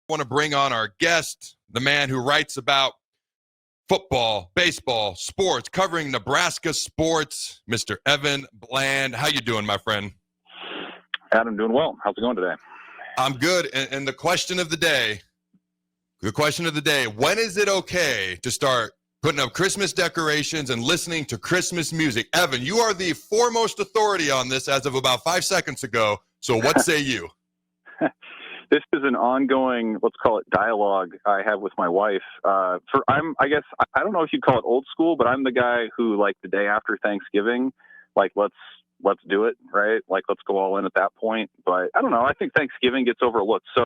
want to bring on our guest, the man who writes about football, baseball, sports, covering Nebraska sports, Mr. Evan Bland. How you doing, my friend? Adam, doing well. How's it going today? I'm good. And the question of the day, when is it okay to start putting up Christmas decorations and listening to Christmas music? Evan, you are the foremost authority on this as of about 5 seconds ago. So what say you? This is an ongoing, let's call it dialogue I have with my wife. I don't know if you'd call it old school, but I'm the guy who, like, the day after Thanksgiving, like, let's do it, right? Like, let's go all in at that point. But I don't know. I think Thanksgiving gets overlooked. So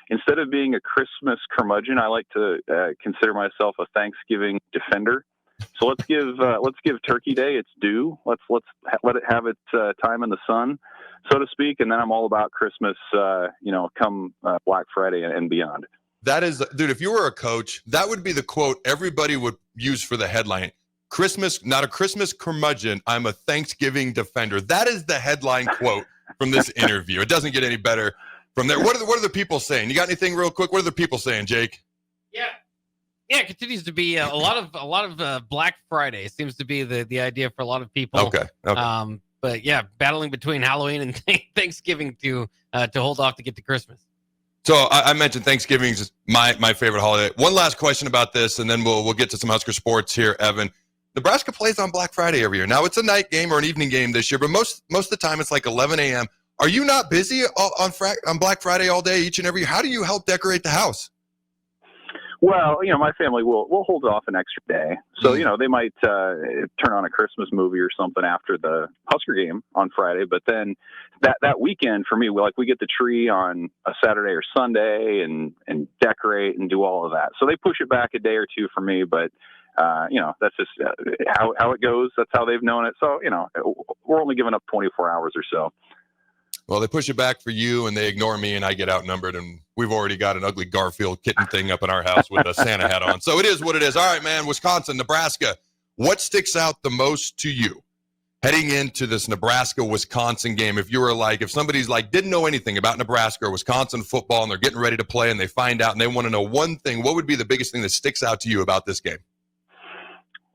instead of being a Christmas curmudgeon, I like to consider myself a Thanksgiving defender. So let's give Turkey Day its due. Let's let it have its time in the sun, so to speak, and then I'm all about Christmas, come Black Friday and beyond. That is, dude, if you were a coach, that would be the quote everybody would use for the headline. Christmas, not a Christmas curmudgeon, I'm a Thanksgiving defender. That is the headline quote from this interview. It doesn't get any better from there. What are the people saying? You got anything real quick? What are the people saying, Jake? Yeah, it continues to be a lot of Black Friday seems to be the idea for a lot of people. Okay. But yeah, battling between Halloween and Thanksgiving to hold off to get to Christmas. So I mentioned Thanksgiving is my favorite holiday. One last question about this, and then we'll get to some Husker sports here, Evan. Nebraska plays on Black Friday every year. Now it's a night game or an evening game this year, but most of the time it's like 11 a.m. Are you not busy on Black Friday all day each and every year? How do you help decorate the house? Well, my family will hold off an extra day. So, they might turn on a Christmas movie or something after the Husker game on Friday. But then that weekend for me, we get the tree on a Saturday or Sunday and decorate and do all of that. So they push it back a day or two for me. But, that's just how it goes. That's how they've known it. So, we're only giving up 24 hours or so. Well, they push it back for you, and they ignore me, and I get outnumbered, and we've already got an ugly Garfield kitten thing up in our house with a Santa hat on. So it is what it is. All right, man, Wisconsin, Nebraska, what sticks out the most to you heading into this Nebraska-Wisconsin game? If somebody's didn't know anything about Nebraska or Wisconsin football, and they're getting ready to play, and they find out, and they want to know one thing, what would be the biggest thing that sticks out to you about this game?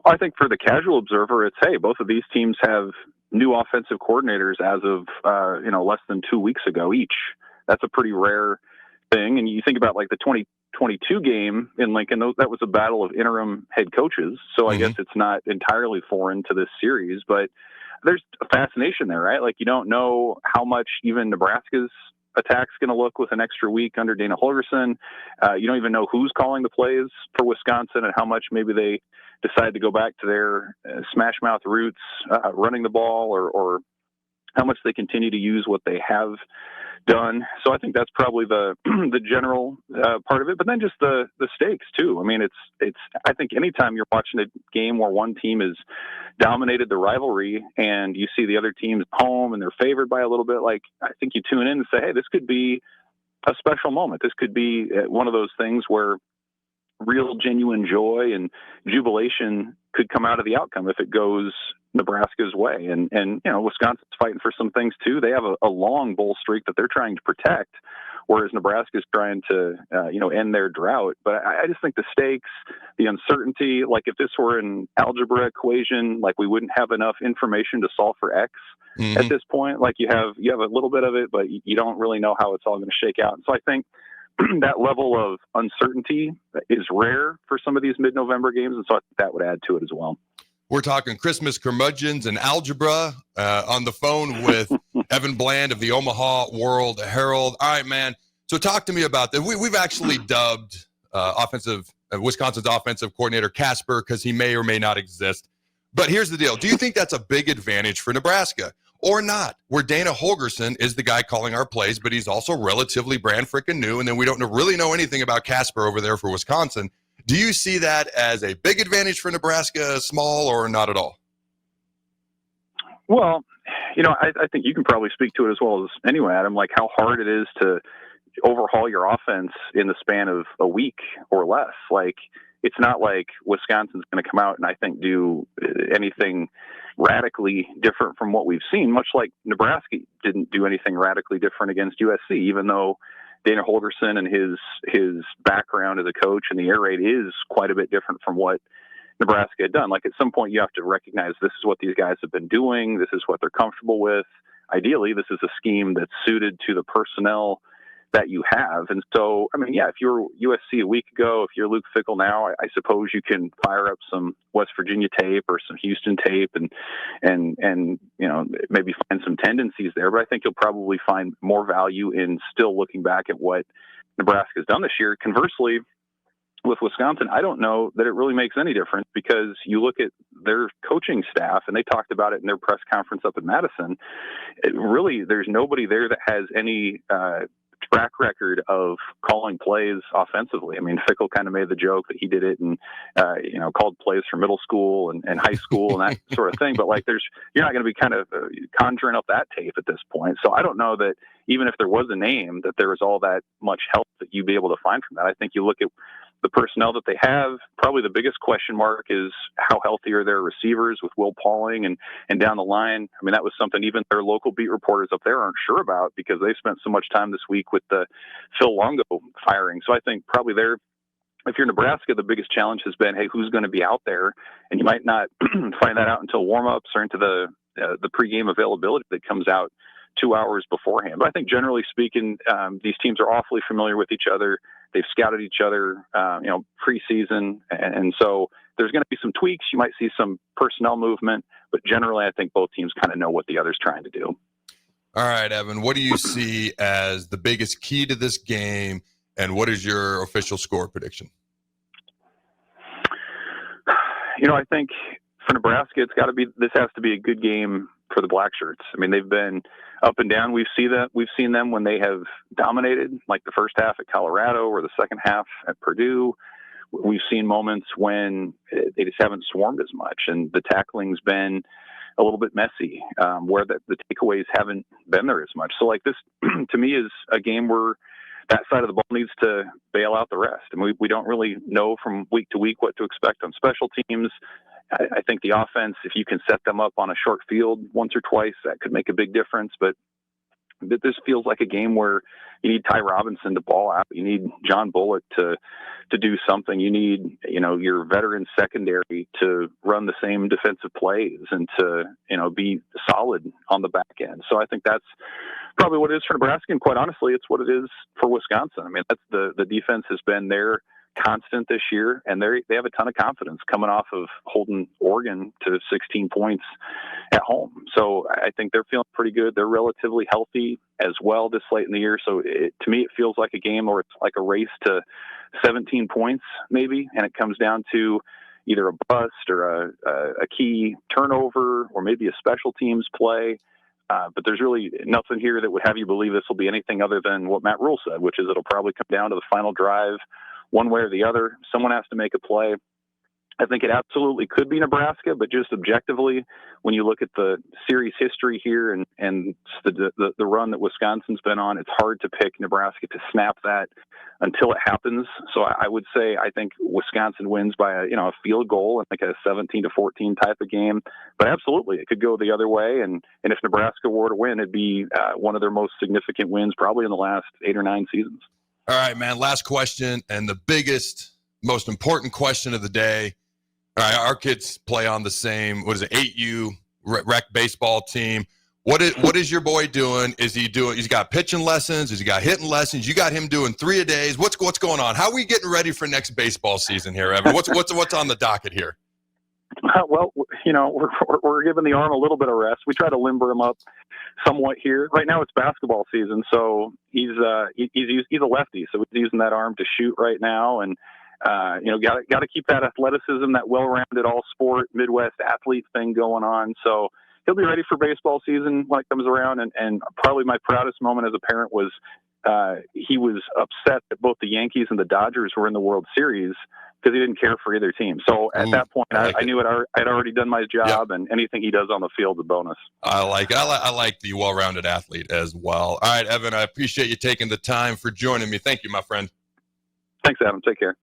I think for the casual observer, it's, hey, both of these teams have new offensive coordinators as of, less than 2 weeks ago each. That's a pretty rare thing. And you think about the 2022 game in Lincoln, that was a battle of interim head coaches. So I guess it's not entirely foreign to this series, but there's a fascination there, right? You don't know how much even Nebraska's attack's going to look with an extra week under Dana Holgorsen. You don't even know who's calling the plays for Wisconsin and how much maybe they decide to go back to their smash mouth roots, running the ball, or how much they continue to use what they have done. So I think that's probably the general part of it, but then just the stakes too. I mean, it's I think anytime you're watching a game where one team has dominated the rivalry and you see the other team's home and they're favored by a little bit, I think you tune in and say, hey, this could be a special moment. This could be one of those things where real genuine joy and jubilation could come out of the outcome if it goes Nebraska's way. And Wisconsin's fighting for some things too. They have a long bowl streak that they're trying to protect, whereas Nebraska's trying to, end their drought. But I just think the stakes, the uncertainty, if this were an algebra equation, we wouldn't have enough information to solve for X at this point. You have a little bit of it, but you don't really know how it's all going to shake out. And so I think that level of uncertainty is rare for some of these mid-November games, and so I think that would add to it as well. We're talking Christmas curmudgeons and algebra on the phone with Evan Bland of the Omaha World-Herald. All right, man. So talk to me about that. We've actually dubbed Wisconsin's offensive coordinator Casper because he may or may not exist. But here's the deal. Do you think that's a big advantage for Nebraska or not, where Dana Holgorsen is the guy calling our plays, but he's also relatively brand freaking new, and then we don't really know anything about Casper over there for Wisconsin? Do you see that as a big advantage for Nebraska, small, or not at all? Well, I think you can probably speak to it as well as anyone, Adam, how hard it is to overhaul your offense in the span of a week or less. It's not like Wisconsin's going to come out and I think do anything radically different from what we've seen, much like Nebraska didn't do anything radically different against USC, even though Dana Holgerson and his background as a coach and the air raid is quite a bit different from what Nebraska had done. Like, at some point you have to recognize this is what these guys have been doing. This is what they're comfortable with. Ideally, this is a scheme that's suited to the personnel that you have. And so, I mean, yeah, if you're USC a week ago, if you're Luke Fickell now, I suppose you can fire up some West Virginia tape or some Houston tape and maybe find some tendencies there. But I think you'll probably find more value in still looking back at what Nebraska's done this year. Conversely, with Wisconsin, I don't know that it really makes any difference, because you look at their coaching staff, and they talked about it in their press conference up in Madison. There's nobody there that has any track record of calling plays offensively. I mean, Fickell kind of made the joke that he did it and called plays for middle school and high school and that sort of thing. But you're not going to be kind of conjuring up that tape at this point. So I don't know that even if there was a name, that there was all that much help that you'd be able to find from that. I think you look at the personnel that they have. Probably the biggest question mark is how healthy are their receivers with Will Pauling and down the line. I mean, that was something even their local beat reporters up there aren't sure about, because they spent so much time this week with the Phil Longo firing. So I think probably if you're Nebraska, the biggest challenge has been, hey, who's going to be out there? And you might not find that out until warm-ups or into the pregame availability that comes out 2 hours beforehand. But I think generally speaking, these teams are awfully familiar with each other. They've scouted each other, preseason. And so there's going to be some tweaks. You might see some personnel movement, but generally I think both teams kind of know what the other's trying to do. All right, Evan, what do you see as the biggest key to this game, and what is your official score prediction? I think for Nebraska, this has to be a good game for the Black Shirts. I mean, they've been up and down. We've seen them when they have dominated, like the first half at Colorado or the second half at Purdue. We've seen moments when they just haven't swarmed as much, and the tackling's been a little bit messy, where the takeaways haven't been there as much. So this, to me, is a game where that side of the ball needs to bail out the rest. And we don't really know from week to week what to expect on special teams. I think the offense, if you can set them up on a short field once or twice, that could make a big difference. But this feels like a game where you need Ty Robinson to ball out. You need John Bullock to do something. You need, your veteran secondary to run the same defensive plays and to, be solid on the back end. So I think that's probably what it is for Nebraska. And quite honestly, it's what it is for Wisconsin. I mean, that's the defense has been their constant this year, and they have a ton of confidence coming off of holding Oregon to 16 points at home. So I think they're feeling pretty good. They're relatively healthy as well this late in the year. So to me, it feels like a game where it's like a race to 17 points maybe, and it comes down to either a bust or a key turnover or maybe a special teams play. But there's really nothing here that would have you believe this will be anything other than what Matt Rule said, which is it'll probably come down to the final drive one way or the other. Someone has to make a play. I think it absolutely could be Nebraska, but just objectively, when you look at the series history here and the run that Wisconsin's been on, it's hard to pick Nebraska to snap that until it happens. So I would say I think Wisconsin wins by a field goal, and like a 17-14 type of game. But absolutely, it could go the other way. And if Nebraska were to win, it'd be one of their most significant wins probably in the last 8 or 9 seasons. All right, man. Last question, and the biggest, most important question of the day. All right, our kids play on the same, 8U rec baseball team. What is your boy doing? He's got pitching lessons. Has he got hitting lessons? You got him doing 3 a days. What's going on? How are we getting ready for next baseball season here, Evan? What's on the docket here? Well, we're giving the arm a little bit of rest. We try to limber him up somewhat here. Right now it's basketball season, so he's a lefty, so he's using that arm to shoot right now, and got to keep that athleticism, that well-rounded all-sport Midwest athlete thing going on. So he'll be ready for baseball season when it comes around. And probably my proudest moment as a parent was he was upset that both the Yankees and the Dodgers were in the World Series because he didn't care for either team. So at that point, I knew I'd already done my job, and anything he does on the field is a bonus. I like the well-rounded athlete as well. All right, Evan, I appreciate you taking the time for joining me. Thank you, my friend. Thanks, Adam. Take care.